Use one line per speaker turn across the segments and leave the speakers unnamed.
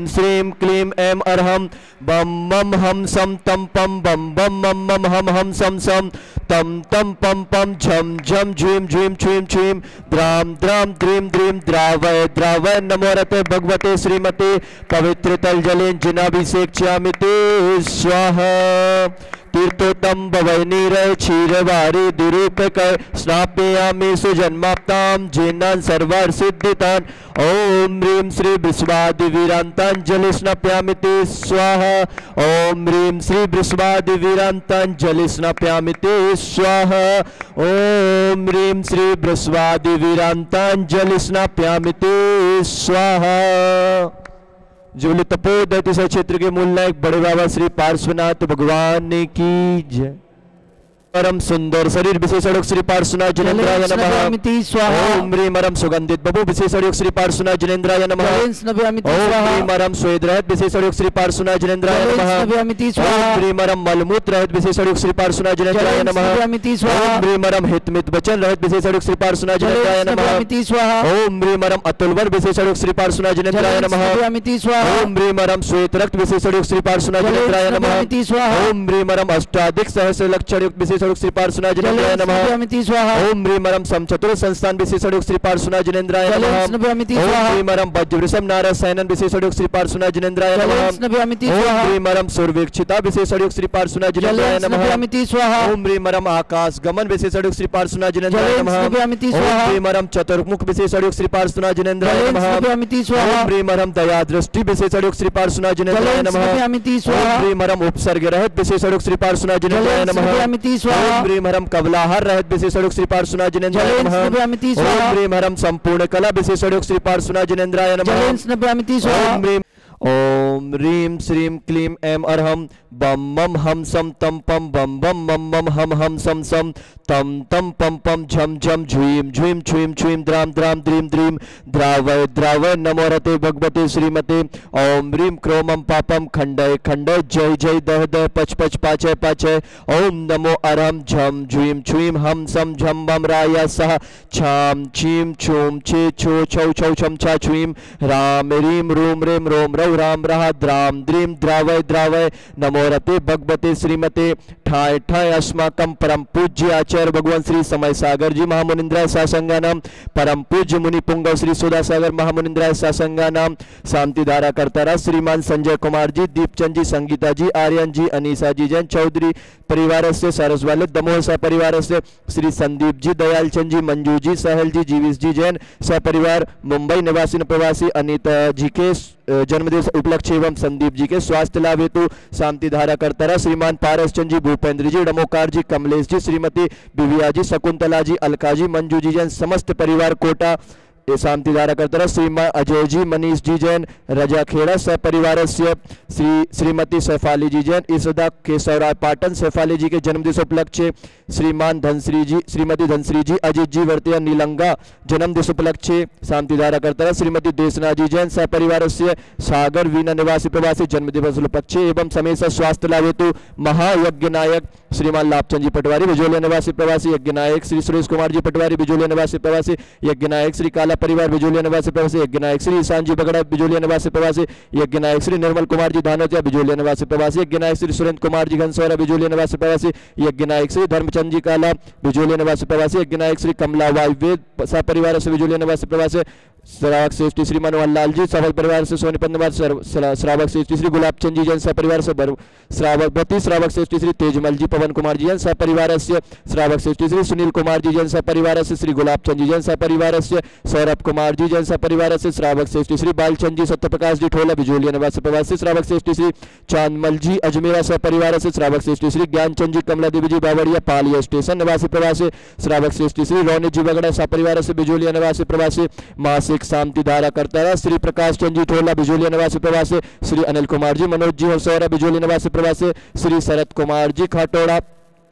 श्रीं क्लीं ऐं अरहं बम मम हम सम तम पम बम बम मम मम हम सम सम तम तम पम पम झम झम झीं झीं छीं छीं द्राम द्राम द्रीं द्रीं द्रावय द्रावय नमो रते भगवते श्रीमते पवित्र तल जलेन जिनाभिषेक्ष्यामिते स्वाहा तीर्थोत्तम भवै नीरय क्षीरवारी दुरूपक स्नापयामि सुजन्माप्तां जेनान् सर्वार्थ सिद्धितान् ओम ह्रीं श्री वृषभादिवीरान्ताञ्जलि स्नापयामि ते स्वाहा ओम ह्रीं श्री वृषभादिवीरान्ताञ्जलि स्नापयामि ते स्वाहा ओम ह्रीं श्री वृषभादिवीरान्ताञ्जलि स्नापयामि ते स्वाहा। जुबली तपोदय क्षेत्र के मूल नायक बड़े बाबा श्री पार्श्वनाथ भगवान की जय। परम सुंदर शरीर विशेषण श्री पार्श्वनाथ जिनेन्द्राय नमः। ओम ह्रीं मरम सुगंधित बबू विशेषण श्री पार्श्वनाथ जिनेन्द्राय नमः। ओम ह्रीं मरम श्वेत रहित विशेषण श्री पार्श्वनाथ जिनेन्द्राय नमः। ओम ह्रीं मरम मलमूत्र रहित विशेषण श्री पार्श्वनाथ जिनेन्द्राय नमः। ओम ह्रीं मरम हितमित वचन रहित विशेषण श्री पार्श्वनाथ जिनेन्द्राय नमः। ओम ह्रीं मरम अतुलवर विशेषण श्री पार्श्वनाथ जिनेन्द्राय नमः। ओम ह्रीं मरम श्वेत रक्त विशेषण श्री पार्श्वनाथ जिनेन्द्राय नमः। ओम ह्रीं मरम अष्टाधिक सहस्र लक्षण विशेष श्री पार्श्वनाथ जिनेन्द्राय नमः। ओम ह्रीं मरम समचतुर संस्थान विशेषण श्री पार्श्वनाथ जिनेन्द्राय नमः। ओम ह्रीं मरम वज्रवृषभ नारायण विशेषण श्री पार्श्वनाथ जिनेन्द्राय नमः। ओम ह्रीं मरम सूर्यवीक्षिता विशेषण श्री पार्श्वनाथ जिनेन्द्राय नमः। ओम ह्रीं मरम आकाश गमन विशेषण श्री पार्श्वनाथ जिनेन्द्राय नमः। ओम ह्रीं मरम चतुर्मुख विशेषण श्री पार्श्वनाथ जिनेन्द्राय नमः। ओम ह्रीं मरम दया दृष्टि विशेषण श्री पार्श्वनाथ जिनेन्द्राय नमः। ओम ह्रीं मरम उपसर्ग रहित विशेषण श्री पार्श्वनाथ जिनेन्द्राय नमः। ओम ह्रीं मरम कबलाहार रहित विशेषण श्री पार्श्वनाथ जिनेन्द्राय नमः। ओम ह्रीं मरम संपूर्ण कला विशेषण श्री पार्श्वनाथ जिनेन्द्राय नमः। ओम ह्रीं श्रीं क्लीं ऐं अरहं बम मम हम सम तम पम बम बम मम मम हम सम सम तम तम पम पम झम झम झीं झीं छीं छीं द्राम द्राम द्रीं द्रीं द्रावय द्रावय नमो रते भगवते श्रीमते ओम ह्रीं क्रोमम पापम खंडय खंडय जय जय दह दह पच पच पाचय पाचय ओम नमो अरहं झम झीं छीं हम सम झम बम राय सह छाम छीं छूम छे छो छौ छौ छम छा छीं राम ह्रीं रूम रेम रोम रौ राम रहा द्राम द्रीं द्रावय द्रावय नमो रते भगवते श्रीमते ठाय ठाय अस्माकं परम पूज्य आचार्य भगवान श्री समय सागर जी महामुनिंद्राय सासंगानाम परम पूज्य मुनि पुंगव श्री सुधा सागर महामुनिंद्राय सासंगानाम शांति धारा करतारा श्रीमान संजय कुमार जी दीपचंद जी संगीता जी आर्यन जी अनीसा जी जैन चौधरी परिवार से सरसवाले दमोह सपरिवार से श्री संदीप जी दयाल चंद जी मंजू जी सहल जी जीविस जी जैन सपरिवार मुंबई निवासी प्रवासी अनीता जी के जन्मदिवस उपलक्ष्य एवं संदीप जी के स्वास्थ्य लाभ हेतु शांति धारा करतारा श्रीमान पारस चंद जी भूपेंद्र जी डमोकार जी कमलेश जी श्रीमती बिविया जी शकुंतला जी अलका जी मंजू जी जैन समस्त परिवार कोटा शांति धारा करतारा श्रीमान अजय जी मनीष जी जैन रजा खेड़ा सपरिवार से श्रीमती सैफाली जी जैन इसदा केशवराय पाटन सैफाली जी के जन्मदिवस उपलक्ष्य श्रीमान धनश्री जी श्रीमती धनश्री जी अजित जी वर्तिया नीलंगा जन्मदिवस उपलक्ष्य शांति धारा करतारा श्रीमती देशना जी जैन सपरिवार से सागर वीना निवासी प्रवासी जन्मदिवस उपलक्ष्य एवं समेत स्वास्थ्य लाभ हेतु महायज्ञ नायक श्रीमान लाभचंद जी पटवारी बिजोलिया निवासी प्रवासी यज्ञ नायक श्री सुरेश कुमार जी पटवारी बिजोलिया निवासी प्रवासी यज्ञ नायक श्री काला परिवार बिजोलिया निवासी प्रवासी यज्ञ नायक श्री ईशान जी बगड़ा बिजोलिया निवासी प्रवासी यज्ञ नायक श्री निर्मल कुमार जी धानोतिया बिजोलिया निवासी प्रवासी यज्ञ नायक श्री सुरेंद्र कुमार जी घनसौरा बिजोलिया निवासी प्रवासी यज्ञ नायक श्री धर्मचंद जी काला बिजोलिया निवासी प्रवासी यज्ञ नायक श्री कमला वायुवेद सपरिवार से बिजोलिया निवासी प्रवासी श्रावक श्रेष्ठी श्री मनोहर लाल जी सफल परिवार से सोनीपत निवासी श्रावक श्रेष्ठी श्री गुलाबचंद जी जैन सपरिवार से श्रावक श्रेष्ठी श्री तेजमल जी पवन कुमार जी जैन सपरिवार से श्रावक श्रेष्ठी श्री सुनील कुमार जी जैन सपरिवार से श्री गुलाबचंद जी जैन सपरिवार से सौरभ कुमार जी जैन सपरिवार से श्रावक श्रेष्ठी श्री बालचंद जी सत्यप्रकाश जी ठोला बिजोलिया निवासी प्रवासी श्रावक श्रेष्ठी श्री चांदमल जी अजमेरा सपरिवार से श्रावक श्रेष्ठी श्री ज्ञानचंद जी कमला देवी जी बावड़िया पालिया स्टेशन निवासी प्रवासी श्रावक श्रेष्ठी श्री रोनित जी बगड़ा सपरिवार से बिजोलिया निवासी प्रवासी मासिक शांति धारा करतारा श्री प्रकाश चंद जी ठोला बिजोलिया निवासी प्रवासी श्री अनिल कुमार जी मनोज जी हरसौरा बिजोलिया निवासी प्रवासी श्री शरद कुमार जी खाटोड़ा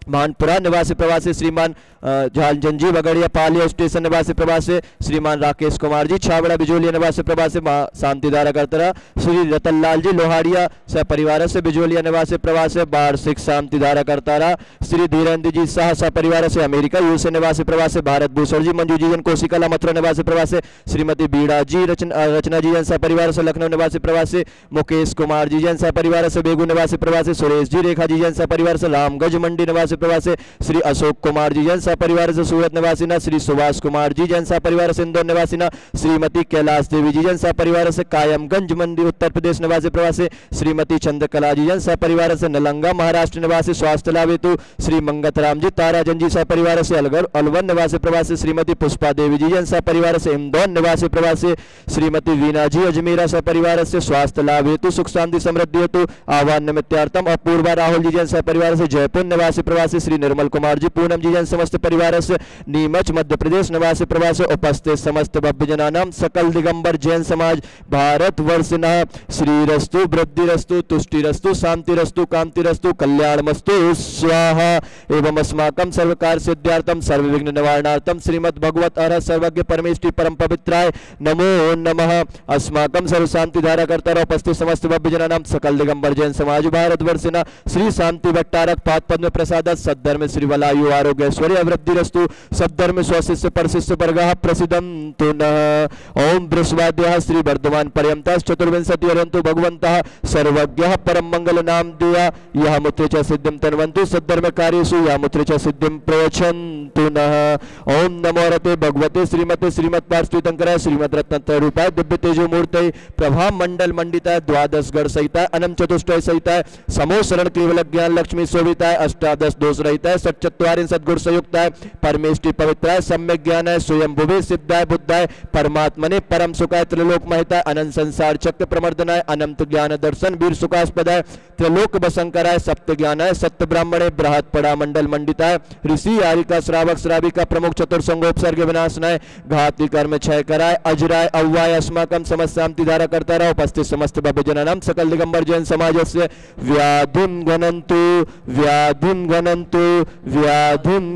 मानपुरा निवासी प्रवासी श्रीमान झालझंजी बगड़िया पालिया स्टेशन निवासी प्रवासी श्रीमान राकेश कुमार जी, छाबड़ा बिजोलिया निवासी प्रवासी शांतिधारा करतरा श्री रतनलाल जी लोहाड़िया सह परिवार से बिजोलिया निवासी प्रवासी वार्षिक शांतिधारा करतारा श्री धीरेन्द्र जी शाह सह परिवार से अमेरिका यूएसए निवासी प्रवासी भारत भूषण जी, मंजू जी जन कोशिकला मथुरा निवासी प्रवासी श्रीमती बीड़ा जी, रचना जी जन सह परिवार से लखनऊ निवासी प्रवासी मुकेश कुमार जी जन सह परिवार से बेगू निवासी प्रवासी सुरेश जी, रेखा जी जन सह परिवार से रामगंज मंडी निवासी प्रवासी श्री अशोक कुमार जी जन परिवार से सूरत निवासी ना श्री सुभाष कुमार जी जन परिवार से इंदौर निवासी ना श्रीमती कैलाश देवी जी जन परिवार से कायमगंज मंडी उत्तर प्रदेश निवासी प्रवासी श्रीमती चंद्रकला जी जन परिवार से नलंगा महाराष्ट्र निवासी स्वास्थ्य लाभ हेतु श्री मंगतराम जी ताराजन जी सह परिवार से अलवन निवासी प्रवासी श्रीमती पुष्पा देवी जी जन परिवार से इंदौर निवासी प्रवासी श्रीमती वीना जी अजमेरा सह परिवार से स्वास्थ्य लाभ हेतु सुख शांति समृद्धि हेतु आह्वान निमित्तार्थम अपूर्वा राहुल जी जन परिवार से जयपुर निवासी प्रवासी श्री निर्मल कुमार जी, पूनम जी जन समस्त परिवार से नीमच मध्य प्रदेश निवासी प्रवासी उपस्थित समस्त भव्यजनानाम सकल दिगंबर जैन समाज भारत वर्षना श्रीरस्तु वृद्धिरस्तु तुष्टिरस्तु शांतिरस्तु कांतिरस्तु कल्याणमस्तु स्वाहा एवं अस्माकं सर्वकार सिद्धार्थम सर्व विघ्न निवारणार्थम श्रीमद् भगवत अर्हत सर्वज्ञ परमेष्टि परम पवित्राय नमो नमः। अस्माकं सर्व शांति धारा करता उपस्थित समस्त भव्यजनानाम सकल दिगंबर जैन समाज भारत वर्षना श्री शांति भट्टारक पाद पद्म प्रसाद सद्धर्म श्री वलायु आरोग्य ऐश्वर्य वृद्धिरस्तु सद्धर्म स्वशिष्य परशिष्य वर्गः प्रसिद्धन्तु नः। ओम बृहस्पतिः श्री वर्धमान पर्यंतः चतुर्विंशति अरन्तु भगवन्तः सर्वज्ञः परम मंगल नाम देया यह मुत्रे च सिद्धिं तन्वन्तु सद्धर्म कार्येषु यह मुत्रे च सिद्धिं प्रयच्छन्तु नः। ओम नमो रते भगवते श्रीमते श्रीमत् पार्श्वतीर्थंकराय श्रीमद् रत्नत्रय रूपाय दिव्य तेजो मूर्तये प्रभा मंडल मंडिताय द्वादश गण सहिताय अनंत चतुष्टय सहिताय समो शरण केवल ज्ञान लक्ष्मी शोभिताय अष्टादश दोष रहिताय सच्चत्वारिंशत् गुण संयुक्ताय परमेष्टि पवित्राय सम्यक ज्ञानाय स्वयं भुवे सिद्धाय बुद्धाय परमात्मने परम सुखाय त्रिलोक महिताय अनंत संसार चक्र प्रमर्दनाय अनंत ज्ञान दर्शन वीर सुखास्पदाय त्रिलोक बसंकराय सप्त ज्ञानाय सत्य ब्राह्मणे बृहत् पड़ा मंडल मंडिताय ऋषि आरिका श्रावक श्राविका प्रमुख चतुर्संगोपसर्ग विनाशनाय घाती कर्म क्षय कराय अजराय अव्वाय अस्माकं समस्त शांति धारा करता रहो। उपस्थित समस्त भव्यजनानां सकल दिगंबर जैन समाजस्य व्याधिं गणन्तु व्याधिं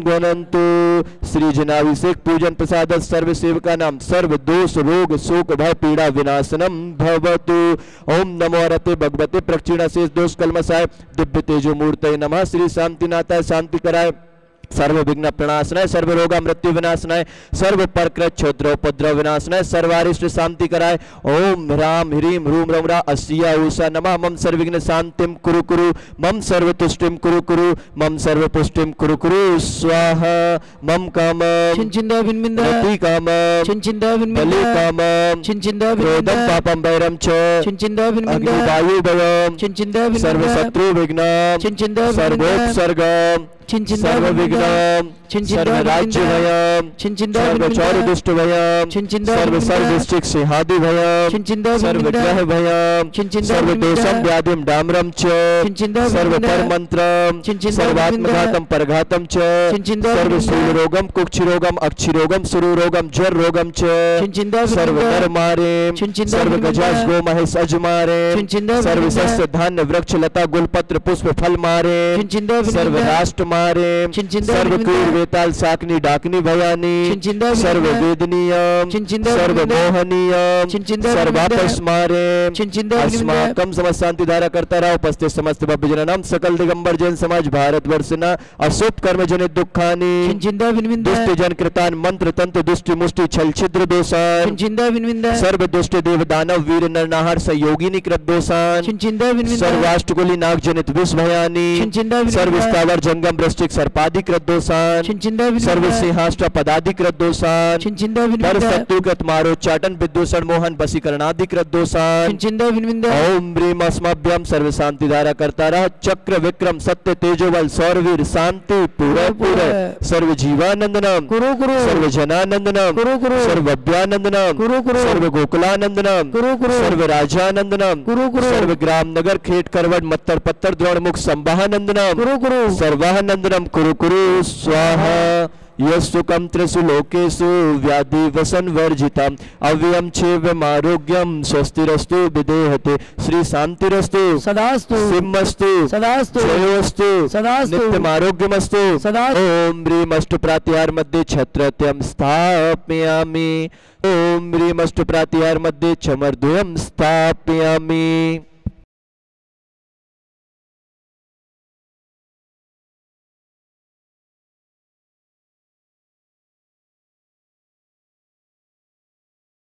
गणन्तु श्री जनाभिषेक पूजन प्रसाद सर्व सेवका नाम सर्व दोष रोग शोक भय पीड़ा विनाशनम भवतु। ओम नमो रते भगवते प्रक्षिण शेष दोष कलमसाय दिव्य तेजो मूर्तये नमः। श्री शांतिनाथाय शांति कराय सर्व विघ्न प्रणाशनाय सर्व रोगा मृत्यु विनाशनाय सर्व परकृत क्षोद्र उपद्रव विनाशनाय सर्वारिष्ट शांति कराय। ओम ह्राम ह्रीम ह्रूम रौरा अस्या उषा नमः। मम सर्व विघ्न शांतिम कुरु कुरु मम सर्व तुष्टिम कुरु कुरु मम सर्व पुष्टिम कुरु कुरु स्वाहा। मम काम
चिंचिंदा बिनबिंदा
रति काम
चिंचिंदा बिनबिंदा
बलि काम
चिंचिंदा
क्रोधम
बिनबिंदा
पापम वैरम च
चिंचिंदा बिनबिंदा
अग्निवायु भयम
चिंचिंदा
सर्व
बिनबिंदा
शत्रु विघ्नम
चिंचिंदा
सर्वोपसर्गम
चिंचिंदा
सर्व
बिनबिंदा
विघ्नम
चिंचिंदा
सर्व राज्य भयम
चिंचिंदा
सर्व
बिनबिंदा
चौर दुष्ट भयम
चिंचिंदा
सर्व
बिनबिंदा
सर्वस्टिक सिंहादि भयम
चिंचिंदा
सर्व
बिनबिंदा
ग्रह भयम
चिंचिंदा
सर्व
बिनबिंदा
दोषम व्याधिम डाम्रम च
चिंचिंदा
सर्व
बिनबिंदा
पर मंत्रम
चिंचिंदा
सर्वात्मघातम परघातम च
चिंचिंदा
सर्व
बिनबिंदा
सूल रोगम कुक्षि रोगम अक्षि रोगम सुरु रोगम ज्वर रोगम च
चिंचिंदा
सर्व
बिनबिंदा
नर मारे
चिंचिंदा
सर्व
बिनबिंदा
गजास गो महेश अजमारे
चिंचिंदा
सर्व
बिनबिंदा
सस्य धान्य वृक्ष लता गुलपत्र पुष्प फल मारे
चिंचिंदा
सर्व
बिनबिंदा
राष्ट्र मारे
चिंचिंदा
सर्व
बिनबिंदा
कीर वेताल साकनी डाकनी भयानी
चिंचिंदा
सर्व
बिनबिंदा
वेदनीयम
चिंचिंदा
सर्व
बिनबिंदा
मोहनीयम
चिंचिंदा
सर्वापस मारे
चिंचिंदा बिनबिंदा
अस्माकं समस्त शांति धारा करता रहा। उपस्थित समस्त भव्यजनानां सकल दिगंबर जैन समाज भारत वर्षना अशुभ कर्म जनित दुखानि
चिंचिंदा बिनबिंदा
दुष्ट जन कृतान मंत्र तंत्र दुष्टि मुष्टि छल छिद्र दोषान
चिंचिंदा बिनबिंदा
सर्व दुष्ट देव दानव वीर नरनाहर संयोगिनी कृत दोषान
चिंचिंदा बिनबिंदा
सर्वाष्टकुली नाग जनित विष भयानी
चिंचिंदा बिनबिंदा
सर्व स्थावर जंगम वृश्चिक सर्पादि कृत दोषान
चिंचिंदा बिनबिंदा
सर्व सिंहाष्ट्र पदादि कृत दोषान
चिंचिंदा
पर
बिनबिंदा
शत्रु कृत मारोच्चाटन विद्वेषण मोहन वशीकरणादि कृत दोषान
चिंचिंदा बिनबिंदा
ओम ब्रीम अस्मभ्यम सर्व शांति धारा करता रहा। चक्र विक्रम सत्य तेजोबल सौरवीर शांति पूरे पूरे सर्व जीवानंदनम
कुरु कुरु
सर्व जनानंदनम
कुरु कुरु
सर्व अभ्यानंदनम
कुरु कुरु
सर्व गोकुलानंदनम
कुरु कुरु
सर्व राजानंदनम
कुरु कुरु
सर्व ग्राम नगर खेट करवट मत्तर पत्तर द्रोण मुख संवाहनंदनम
कुरु कुरु
सर्वाहनंदनम कुरु कुरु स्वाहा। यस्तुकं त्रिषु लोकेषु व्याधिवसनवर्जितम् अव्ययं क्षेममारोग्यं स्वस्तिरस्तु विदेहते श्री शांतिरस्तु
सदास्तु
सिंहस्तु
सदास्तु
जयोस्तु
सदास्तु
नित्यमारोग्यमस्तु
सदास्तु।
ओम ह्रीम अष्टप्रातिहार मध्ये छत्रत्यं स्थापयामि ओम ह्रीम अष्टप्रातिहार मध्ये चमरद्वयं स्थापयामि